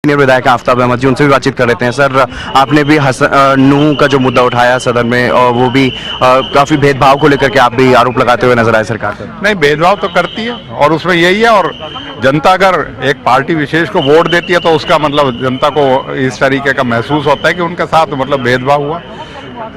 Senior विधायक आफ्ताब अहमद जी, उनसे भी बातचीत कर लेते हैं। सर, आपने भी नूह का जो मुद्दा उठाया सदन में, और वो भी काफी भेदभाव को लेकर के आप भी आरोप लगाते हुए नजर आए सरकार पर। नहीं, भेदभाव तो करती है और उसमें यही है। और जनता अगर एक पार्टी विशेष को वोट देती है तो उसका मतलब जनता को इस तरीके का महसूस होता है कि उनके साथ मतलब भेदभाव हुआ।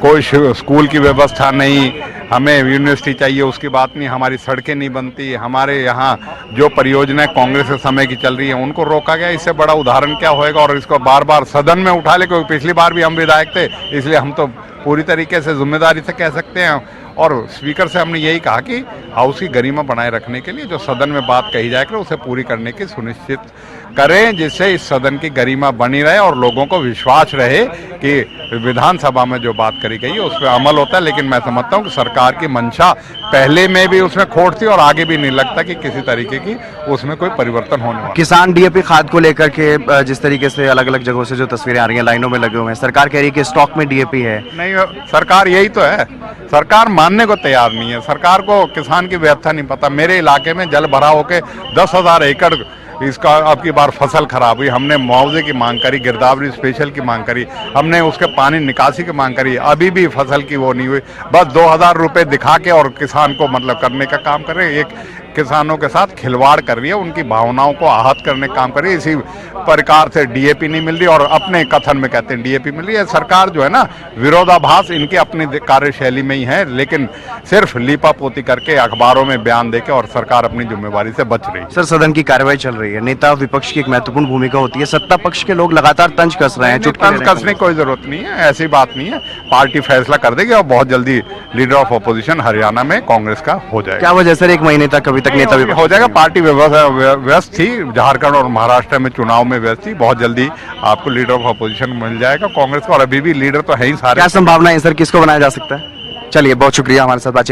कोई स्कूल की व्यवस्था नहीं, हमें यूनिवर्सिटी चाहिए उसकी बात नहीं, हमारी सड़कें नहीं बनती, हमारे यहाँ जो परियोजनाएं कांग्रेस के समय की चल रही हैं उनको रोका गया। इससे बड़ा उदाहरण क्या होएगा? और इसको बार बार सदन में उठा ले, क्योंकि पिछली बार भी हम विधायक थे, इसलिए हम तो पूरी तरीके से जिम्मेदारी से कह सकते हैं। और स्पीकर से हमने यही कहा कि हाउस की गरिमा बनाए रखने के लिए जो सदन में बात कही जाए उसे पूरी करने की सुनिश्चित करें, जिससे इस सदन की गरिमा बनी रहे और लोगों को विश्वास रहे कि विधानसभा में जो बात करी गई है उस पर अमल होता है। लेकिन मैं समझता हूँ कि सरकार की मंशा पहले में भी उसमें खोट थी और आगे भी नहीं लगता कि किसी तरीके की उसमें कोई परिवर्तन होने वाला। किसान डीएपी खाद को लेकर के जिस तरीके से अलग अलग जगहों से जो तस्वीरें आ रही हैं, लाइनों में लगे हुए हैं, सरकार कह रही है कि स्टॉक में डीएपी है। नहीं, सरकार यही तो है, सरकार मानने को तैयार नहीं है। सरकार को किसान की व्यवस्था नहीं पता। मेरे इलाके में जल भरा होके 10,000 एकड़ इसका अब की बार फसल खराब हुई। हमने मुआवजे की मांग करी, गिरदावरी स्पेशल की मांग करी, हमने उसके पानी निकासी की मांग करी, अभी भी फसल की वो नहीं हुई। बस 2,000 रुपये दिखा के और किसान को मतलब करने का काम कर रहे हैं। एक किसानों के साथ खिलवाड़ कर रही है, उनकी भावनाओं को आहत करने का काम कर रही है। इसी प्रकार से डीएपी नहीं मिल रही और अपने कथन में कहते हैं डीएपी मिल रही है। सरकार जो है ना, विरोधाभास इनकी अपनी कार्यशैली में ही है, लेकिन सिर्फ लीपापोती करके अखबारों में बयान देके और सरकार अपनी जिम्मेवारी से बच रही है। सर, सदन की कार्रवाई चल रही है, नेता विपक्ष की एक महत्वपूर्ण भूमिका होती है, सत्ता पक्ष के लोग लगातार तंज कस रहे हैं। तंज कसने की कोई जरूरत नहीं है, ऐसी बात नहीं है। पार्टी फैसला कर देगी और बहुत जल्दी लीडर ऑफ अपोजिशन हरियाणा में कांग्रेस का हो जाएगा। क्या वजह सर, एक महीने तक अभी तक नेता हो जाएगा। पार्टी व्यस्त थी, झारखंड और महाराष्ट्र में चुनाव में व्यस्त थी। बहुत जल्दी आपको लीडर ऑफ अपोजिशन मिल जाएगा कांग्रेस का, और अभी भी लीडर तो है ही सारे। क्या संभावना है सर, किसको बनाया जा सकता है? चलिए, बहुत शुक्रिया हमारे साथ बातचीत